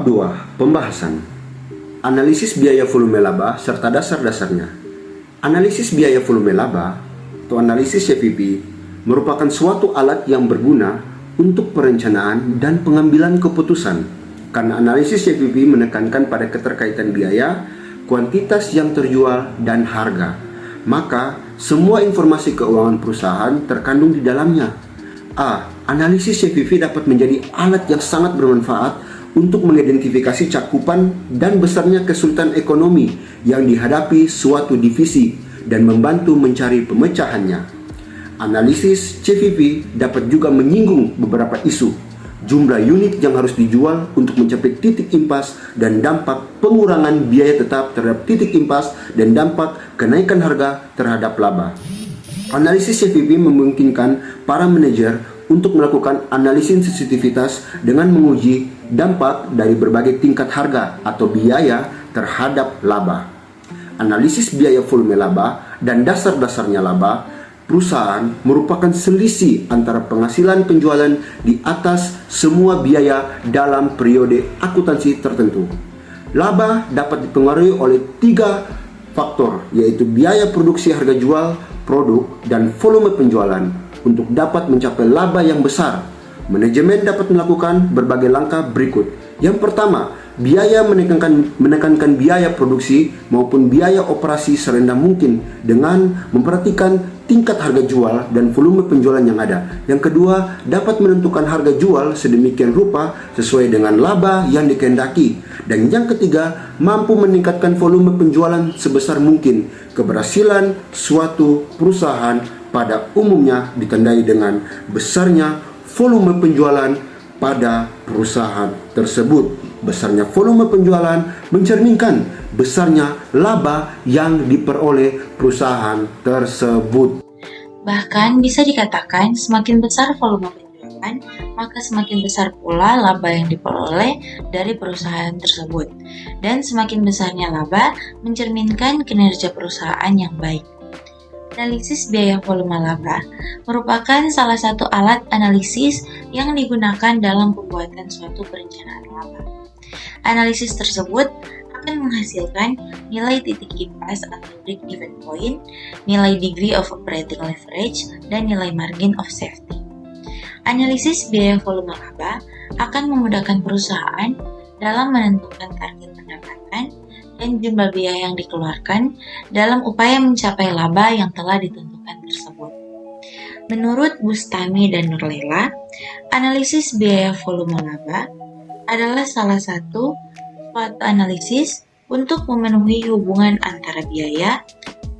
Bab 2. Pembahasan analisis biaya volume laba serta dasar-dasarnya. Analisis biaya volume laba atau analisis CVP merupakan suatu alat yang berguna untuk perencanaan dan pengambilan keputusan, karena analisis CVP menekankan pada keterkaitan biaya, kuantitas yang terjual, dan harga. Maka, semua informasi keuangan perusahaan terkandung di dalamnya. Analisis CVP dapat menjadi alat yang sangat bermanfaat untuk mengidentifikasi cakupan dan besarnya kesulitan ekonomi yang dihadapi suatu divisi dan membantu mencari pemecahannya. Analisis CVP dapat juga menyinggung beberapa isu, jumlah unit yang harus dijual untuk mencapai titik impas dan dampak pengurangan biaya tetap terhadap titik impas dan dampak kenaikan harga terhadap laba. Analisis CVP memungkinkan para manajer untuk melakukan analisis sensitivitas dengan menguji dampak dari berbagai tingkat harga atau biaya terhadap laba. Analisis biaya volume laba dan dasar-dasarnya laba perusahaan merupakan selisih antara penghasilan penjualan di atas semua biaya dalam periode akuntansi tertentu. Laba dapat dipengaruhi oleh 3 faktor, yaitu biaya produksi harga jual produk dan volume penjualan. Untuk dapat mencapai laba yang besar, manajemen dapat melakukan berbagai langkah berikut. Yang pertama, biaya menekankan biaya produksi maupun biaya operasi serendah mungkin dengan memperhatikan tingkat harga jual dan volume penjualan yang ada. Yang kedua, dapat menentukan harga jual sedemikian rupa sesuai dengan laba yang dikehendaki. Dan yang ketiga, mampu meningkatkan volume penjualan sebesar mungkin. Keberhasilan suatu perusahaan pada umumnya ditandai dengan besarnya volume penjualan pada perusahaan tersebut. Besarnya volume penjualan mencerminkan besarnya laba yang diperoleh perusahaan tersebut. Bahkan bisa dikatakan semakin besar volume penjualan, maka semakin besar pula laba yang diperoleh dari perusahaan tersebut. Dan semakin besarnya laba mencerminkan kinerja perusahaan yang baik. Analisis biaya volume laba merupakan salah satu alat analisis yang digunakan dalam pembuatan suatu perencanaan laba. Analisis tersebut akan menghasilkan nilai titik impas atau break-even point, nilai degree of operating leverage, dan nilai margin of safety. Analisis biaya volume laba akan memudahkan perusahaan dalam menentukan target pendapatan dan jumlah biaya yang dikeluarkan dalam upaya mencapai laba yang telah ditentukan tersebut. Menurut Bustami dan Nurlela, analisis biaya volume laba adalah salah satu suatu analisis untuk memenuhi hubungan antara biaya,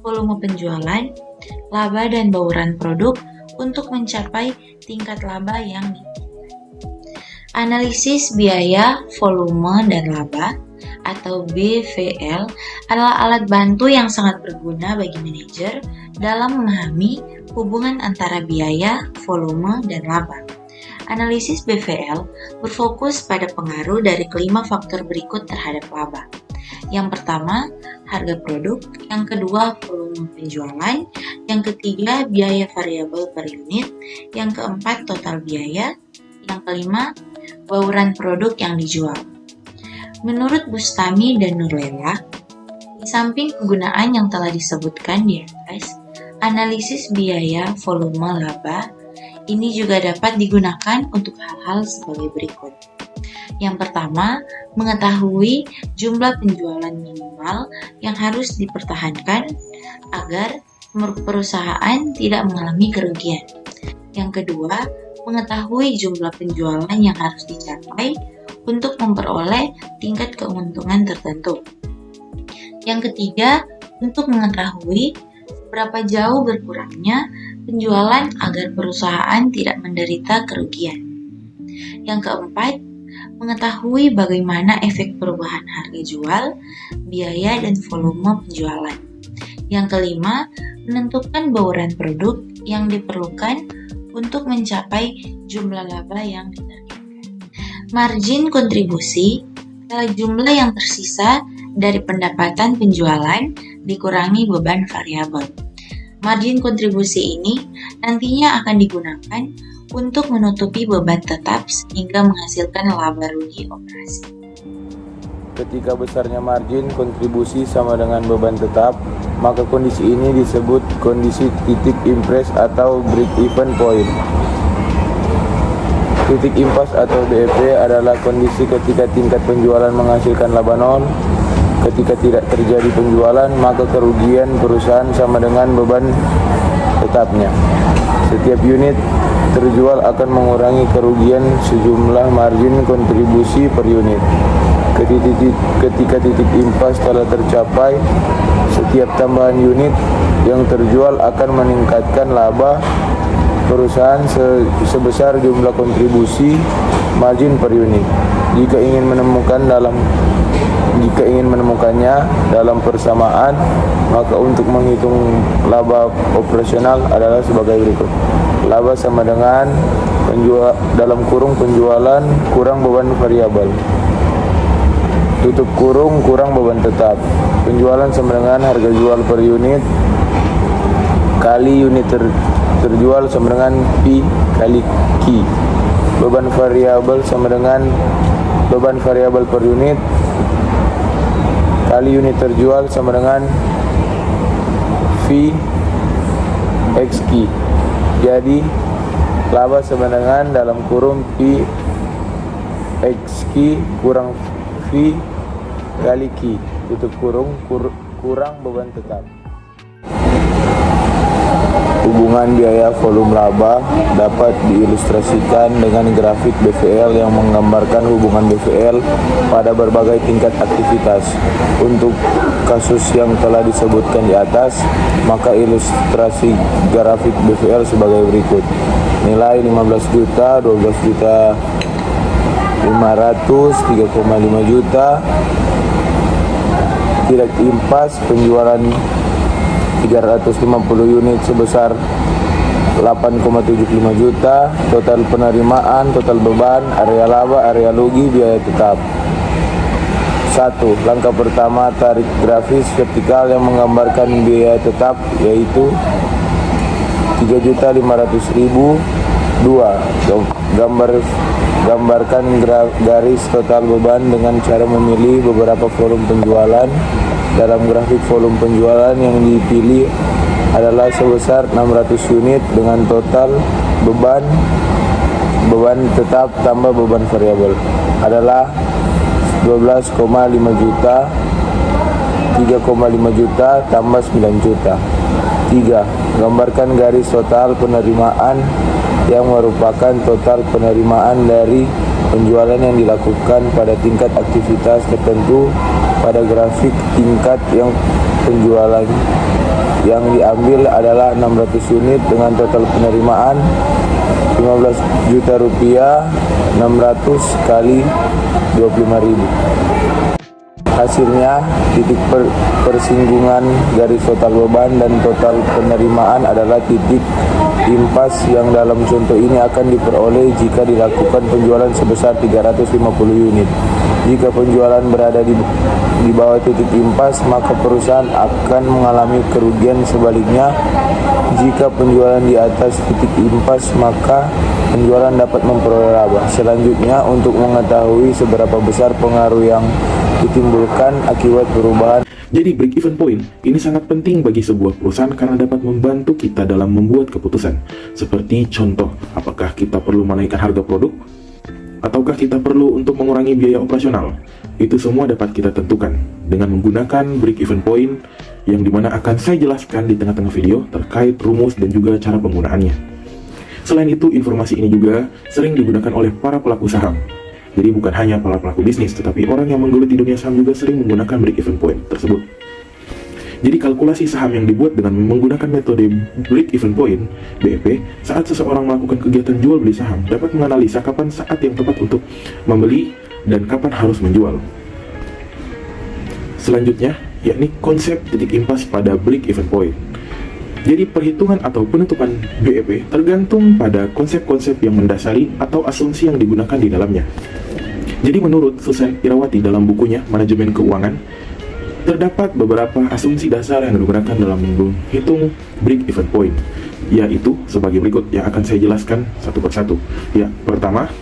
volume penjualan, laba dan bauran produk untuk mencapai tingkat laba yang diinginkan. Analisis biaya, volume, dan laba atau BVL adalah alat bantu yang sangat berguna bagi manajer dalam memahami hubungan antara biaya, volume, dan laba. Analisis BVL berfokus pada pengaruh dari kelima faktor berikut terhadap laba. Yang pertama, harga produk. Yang kedua, volume penjualan. Yang ketiga, biaya variabel per unit. Yang keempat, total biaya. Yang kelima, bauran produk yang dijual. Menurut Bustami dan Nurlela, di samping kegunaan yang telah disebutkan di atas, analisis biaya volume laba ini juga dapat digunakan untuk hal-hal sebagai berikut. Yang pertama, mengetahui jumlah penjualan minimal yang harus dipertahankan agar perusahaan tidak mengalami kerugian. Yang kedua, mengetahui jumlah penjualan yang harus dicapai untuk memperoleh tingkat keuntungan tertentu. Yang ketiga, untuk mengetahui seberapa jauh berkurangnya penjualan agar perusahaan tidak menderita kerugian. Yang keempat, mengetahui bagaimana efek perubahan harga jual, biaya, dan volume penjualan. Yang kelima, menentukan bauran produk yang diperlukan untuk mencapai jumlah laba yang ditargetkan. Margin kontribusi adalah jumlah yang tersisa dari pendapatan penjualan dikurangi beban variabel. Margin kontribusi ini nantinya akan digunakan untuk menutupi beban tetap sehingga menghasilkan laba rugi operasi. Ketika besarnya margin kontribusi sama dengan beban tetap, maka kondisi ini disebut kondisi titik impas atau break even point. Titik impas atau BEP adalah kondisi ketika tingkat penjualan menghasilkan laba nol. Ketika tidak terjadi penjualan, maka kerugian perusahaan sama dengan beban tetapnya. Setiap unit terjual akan mengurangi kerugian sejumlah margin kontribusi per unit. Ketika titik impas telah tercapai, setiap tambahan unit yang terjual akan meningkatkan laba perusahaan sebesar jumlah kontribusi margin per unit. Jika ingin menemukannya dalam persamaan, maka untuk menghitung laba operasional adalah sebagai berikut. Laba sama dengan penjualan kurang beban variabel, tutup kurung kurang beban tetap. Penjualan sama dengan harga jual per unit kali unit terjual sama dengan P kali Q. Beban variabel sama dengan beban variabel per unit kali unit terjual sama dengan V X Q. Jadi laba sama dengan dalam kurung P X Q kurang V kali Q, tutup kurung kurang beban tetap. Hubungan biaya volume laba dapat diilustrasikan dengan grafik BVL yang menggambarkan hubungan BVL pada berbagai tingkat aktivitas. Untuk kasus yang telah disebutkan di atas, maka ilustrasi grafik BVL sebagai berikut. Nilai 15 juta, 12 juta 500, 3,5 juta. Tidak impas penjualan 350 unit sebesar 8,75 juta. Total penerimaan, total beban, area laba, area rugi, biaya tetap. 1. Langkah pertama, tarik grafis vertikal yang menggambarkan biaya tetap, yaitu 3.500.000. 2. Gambarkan garis total beban dengan cara memilih beberapa volume penjualan. Dalam grafik volume penjualan yang dipilih adalah sebesar 600 unit dengan total beban tetap tambah beban variabel adalah 12,5 juta. 3,5 juta tambah 9 juta. 3. Gambarkan garis total penerimaan yang merupakan total penerimaan dari penjualan yang dilakukan pada tingkat aktivitas tertentu. Pada grafik tingkat yang penjualan yang diambil adalah 600 unit dengan total penerimaan 15 juta rupiah. 600 kali 25.000. Hasilnya, titik persinggungan garis total beban dan total penerimaan adalah titik impas yang dalam contoh ini akan diperoleh jika dilakukan penjualan sebesar 350 unit. Jika penjualan berada di bawah titik impas, maka perusahaan akan mengalami kerugian. Sebaliknya, jika penjualan di atas titik impas, maka penjualan dapat memperoleh laba. Selanjutnya, untuk mengetahui seberapa besar pengaruh yang ditimbulkan akibat perubahan. Jadi break even point ini sangat penting bagi sebuah perusahaan karena dapat membantu kita dalam membuat keputusan. Seperti contoh, apakah kita perlu menaikkan harga produk? Ataukah kita perlu untuk mengurangi biaya operasional? Itu semua dapat kita tentukan dengan menggunakan break even point yang dimana akan saya jelaskan di tengah-tengah video terkait rumus dan juga cara penggunaannya. Selain itu, informasi ini juga sering digunakan oleh para pelaku saham. Jadi bukan hanya para pelaku bisnis, tetapi orang yang menggeluti dunia saham juga sering menggunakan break even point tersebut. Jadi kalkulasi saham yang dibuat dengan menggunakan metode break even point (BEP) saat seseorang melakukan kegiatan jual beli saham dapat menganalisa kapan saat yang tepat untuk membeli dan kapan harus menjual. Selanjutnya, yakni konsep titik impas pada break even point. Jadi perhitungan atau penentuan BEP tergantung pada konsep-konsep yang mendasari atau asumsi yang digunakan di dalamnya. Jadi menurut Susan Irawati dalam bukunya Manajemen Keuangan, terdapat beberapa asumsi dasar yang digunakan dalam menghitung break even point, yaitu sebagai berikut yang akan saya jelaskan satu persatu. Ya, pertama,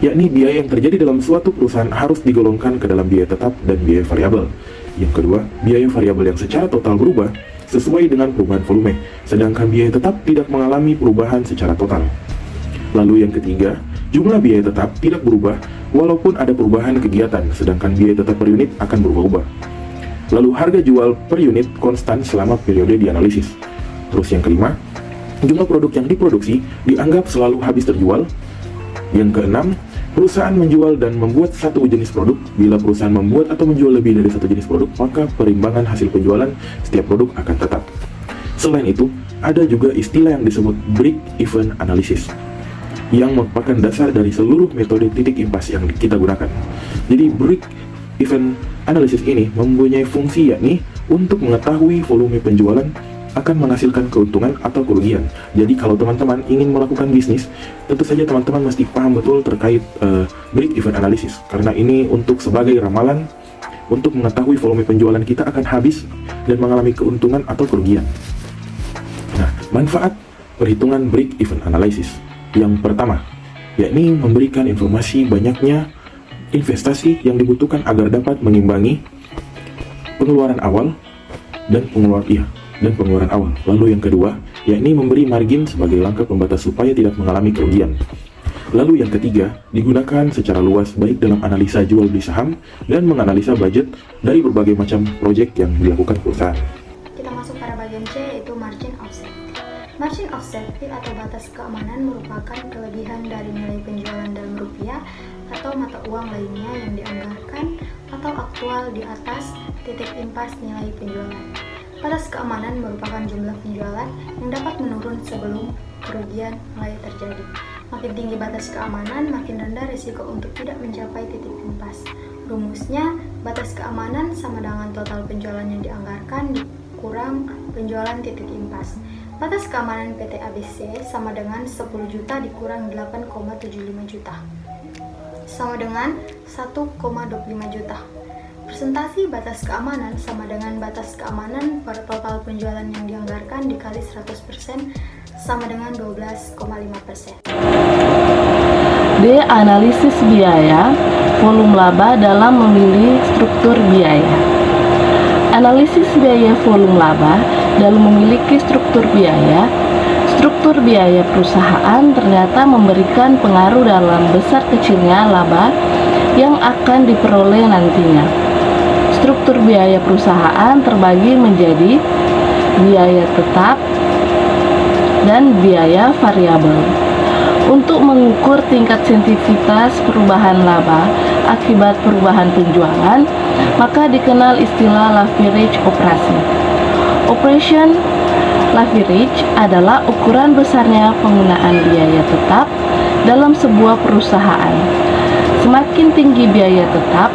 yakni biaya yang terjadi dalam suatu perusahaan harus digolongkan ke dalam biaya tetap dan biaya variabel. Yang kedua, biaya variabel yang secara total berubah sesuai dengan perubahan volume, sedangkan biaya tetap tidak mengalami perubahan secara total. Lalu yang ketiga, jumlah biaya tetap tidak berubah walaupun ada perubahan kegiatan, sedangkan biaya tetap per unit akan berubah-ubah. Lalu harga jual per unit konstan selama periode dianalisis. Terus yang kelima, jumlah produk yang diproduksi dianggap selalu habis terjual. Yang keenam, perusahaan menjual dan membuat satu jenis produk. Bila perusahaan membuat atau menjual lebih dari satu jenis produk, maka perimbangan hasil penjualan setiap produk akan tetap. Selain itu, ada juga istilah yang disebut break-even analysis, yang merupakan dasar dari seluruh metode titik impas yang kita gunakan. Jadi break-even analysis ini mempunyai fungsi yakni untuk mengetahui volume penjualan akan menghasilkan keuntungan atau kerugian. Jadi kalau teman-teman ingin melakukan bisnis, tentu saja teman-teman mesti paham betul terkait break-even analysis, karena ini untuk sebagai ramalan untuk mengetahui volume penjualan kita akan habis dan mengalami keuntungan atau kerugian. Nah, manfaat perhitungan break-even analysis yang pertama, yakni memberikan informasi banyaknya investasi yang dibutuhkan agar dapat mengimbangi pengeluaran awal dan pengeluaran awal. Lalu yang kedua, yakni memberi margin sebagai langkah pembatas supaya tidak mengalami kerugian. Lalu yang ketiga, digunakan secara luas baik dalam analisa jual beli saham dan menganalisa budget dari berbagai macam proyek yang dilakukan perusahaan. Kita masuk pada bagian C, yaitu margin of safety. Margin of safety atau batas keamanan merupakan kelebihan dari nilai penjualan dalam rupiah atau mata uang lainnya yang dianggarkan atau aktual di atas titik impas nilai penjualan. Batas keamanan merupakan jumlah penjualan yang dapat menurun sebelum kerugian mulai terjadi. Makin tinggi batas keamanan, makin rendah risiko untuk tidak mencapai titik impas. Rumusnya, batas keamanan sama dengan total penjualan yang dianggarkan dikurang penjualan titik impas. Batas keamanan PT ABC sama dengan 10 juta dikurang 8,75 juta, sama dengan 1,25 juta. Persentasi batas keamanan sama dengan batas keamanan per total penjualan yang dianggarkan dikali 100% sama dengan 12,5%. D. Analisis biaya, volume laba dalam memilih struktur biaya. Analisis biaya volume laba dalam memiliki struktur biaya. Struktur biaya perusahaan ternyata memberikan pengaruh dalam besar kecilnya laba yang akan diperoleh nantinya. Struktur biaya perusahaan terbagi menjadi biaya tetap dan biaya variabel. Untuk mengukur tingkat sensitivitas perubahan laba akibat perubahan penjualan, maka dikenal istilah leverage operasi. Operation leverage adalah ukuran besarnya penggunaan biaya tetap dalam sebuah perusahaan. Semakin tinggi biaya tetap,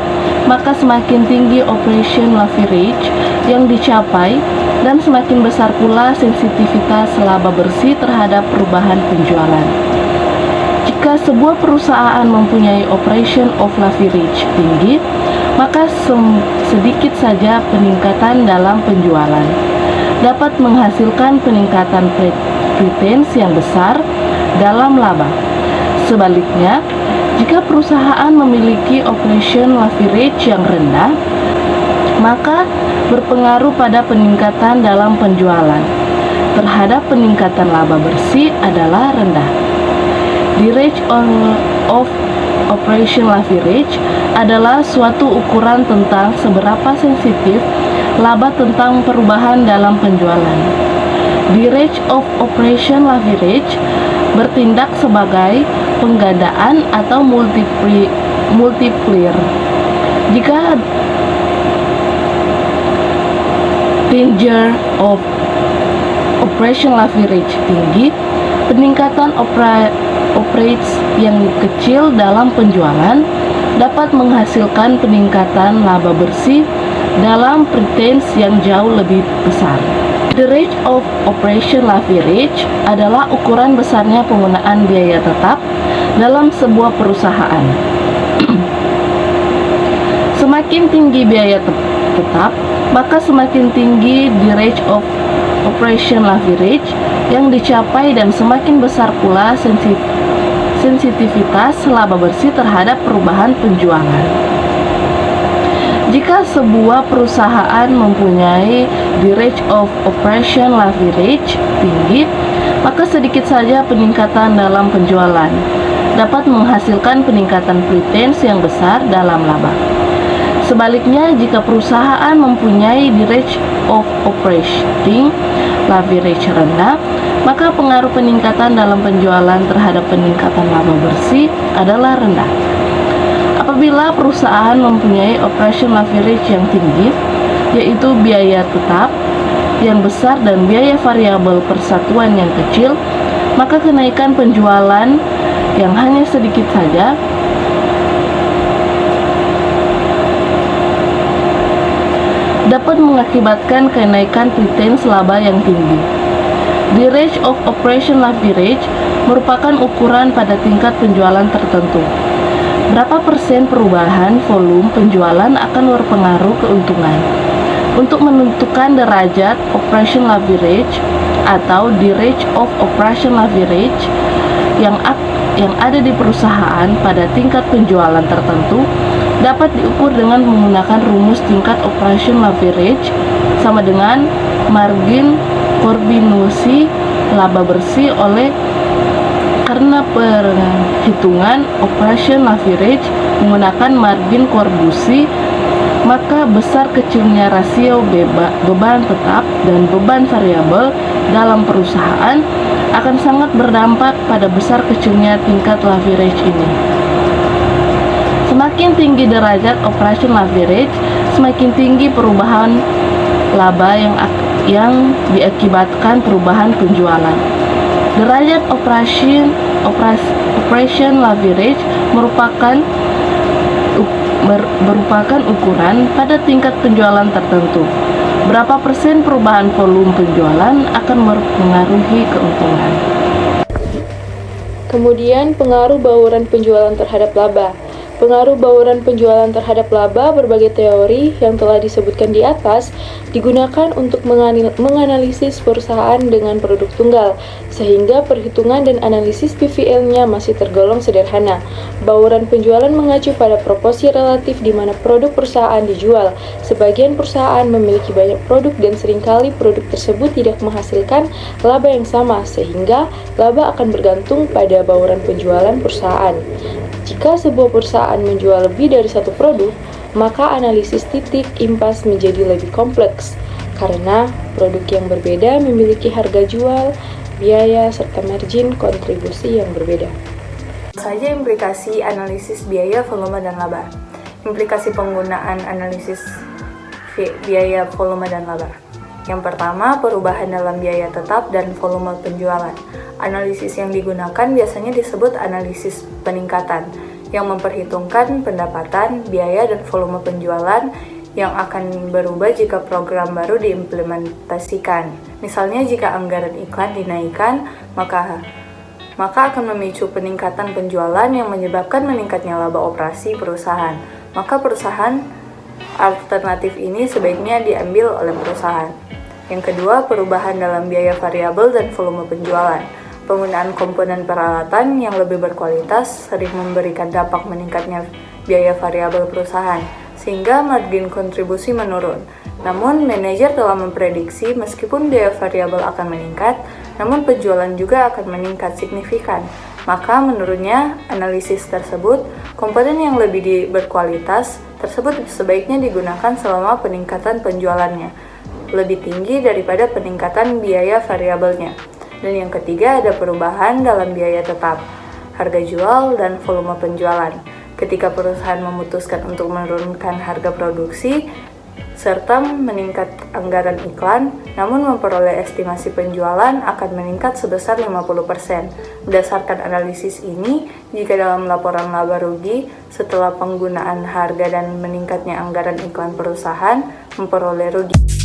maka semakin tinggi operation leverage yang dicapai dan semakin besar pula sensitivitas laba bersih terhadap perubahan penjualan. Jika sebuah perusahaan mempunyai operation of leverage tinggi, maka sedikit saja peningkatan dalam penjualan dapat menghasilkan peningkatan pretense yang besar dalam laba. Sebaliknya, jika perusahaan memiliki operation leverage yang rendah, maka berpengaruh pada peningkatan dalam penjualan terhadap peningkatan laba bersih adalah rendah. The rate of operation leverage adalah suatu ukuran tentang seberapa sensitif laba tentang perubahan dalam penjualan. The rate of operation leverage bertindak sebagai penggandaan atau multiplier. Jika danger of operation leverage tinggi, peningkatan operates yang kecil dalam penjualan dapat menghasilkan peningkatan laba bersih dalam pretense yang jauh lebih besar. The rate of operation leverage adalah ukuran besarnya penggunaan biaya tetap dalam sebuah perusahaan. Semakin tinggi biaya tetap, maka semakin tinggi the rate of operation leverage yang dicapai dan semakin besar pula sensitivitas laba bersih terhadap perubahan penjualan. Jika sebuah perusahaan mempunyai direct of operation leverage tinggi, maka sedikit saja peningkatan dalam penjualan dapat menghasilkan peningkatan pretense yang besar dalam laba. Sebaliknya, jika perusahaan mempunyai direct of operating leverage rendah, maka pengaruh peningkatan dalam penjualan terhadap peningkatan laba bersih adalah rendah. Apabila perusahaan mempunyai operation leverage yang tinggi, yaitu biaya tetap yang besar dan biaya variabel persatuan yang kecil, maka kenaikan penjualan yang hanya sedikit saja dapat mengakibatkan kenaikan pretense laba yang tinggi. The range of operation leverage merupakan ukuran pada tingkat penjualan tertentu. Berapa persen perubahan volume penjualan akan berpengaruh keuntungan. Untuk menentukan derajat operation leverage atau the range of operation leverage yang ada di perusahaan pada tingkat penjualan tertentu dapat diukur dengan menggunakan rumus tingkat operation leverage sama dengan margin kombinasi laba bersih oleh karena perhitungan operation leverage menggunakan margin kontribusi, maka besar kecilnya rasio beban tetap dan beban variabel dalam perusahaan akan sangat berdampak pada besar kecilnya tingkat leverage ini. Semakin tinggi derajat operation leverage, semakin tinggi perubahan laba yang diakibatkan perubahan penjualan. Derajat operation leverage merupakan ukuran pada tingkat penjualan tertentu. Berapa persen perubahan volume penjualan akan mempengaruhi keuntungan. Kemudian pengaruh bauran penjualan terhadap laba. Pengaruh bauran penjualan terhadap laba, berbagai teori yang telah disebutkan di atas digunakan untuk menganalisis perusahaan dengan produk tunggal, sehingga perhitungan dan analisis PVL-nya masih tergolong sederhana. Bauran penjualan mengacu pada proporsi relatif di mana produk perusahaan dijual. Sebagian perusahaan memiliki banyak produk dan seringkali produk tersebut tidak menghasilkan laba yang sama, sehingga laba akan bergantung pada bauran penjualan perusahaan. Jika sebuah perusahaan menjual lebih dari satu produk, maka analisis titik impas menjadi lebih kompleks, karena produk yang berbeda memiliki harga jual, biaya, serta margin kontribusi yang berbeda. Saja implikasi analisis biaya, volume, dan laba. Implikasi penggunaan analisis biaya, volume, dan laba. Yang pertama, perubahan dalam biaya tetap dan volume penjualan. Analisis yang digunakan biasanya disebut analisis peningkatan, yang memperhitungkan pendapatan, biaya, dan volume penjualan yang akan berubah jika program baru diimplementasikan. Misalnya, jika anggaran iklan dinaikkan, maka akan memicu peningkatan penjualan yang menyebabkan meningkatnya laba operasi perusahaan. Maka perusahaan alternatif ini sebaiknya diambil oleh perusahaan. Yang kedua, perubahan dalam biaya variabel dan volume penjualan. Penggunaan komponen peralatan yang lebih berkualitas sering memberikan dampak meningkatnya biaya variabel perusahaan, sehingga margin kontribusi menurun. Namun, manajer telah memprediksi meskipun biaya variabel akan meningkat, namun penjualan juga akan meningkat signifikan. Maka menurutnya, analisis tersebut, komponen yang lebih berkualitas tersebut sebaiknya digunakan selama peningkatan penjualannya lebih tinggi daripada peningkatan biaya variabelnya. Dan yang ketiga, ada perubahan dalam biaya tetap, harga jual, dan volume penjualan. Ketika perusahaan memutuskan untuk menurunkan harga produksi serta meningkat anggaran iklan, namun memperoleh estimasi penjualan akan meningkat sebesar 50%. Berdasarkan analisis ini, jika dalam laporan laba rugi setelah penggunaan harga dan meningkatnya anggaran iklan perusahaan memperoleh rugi.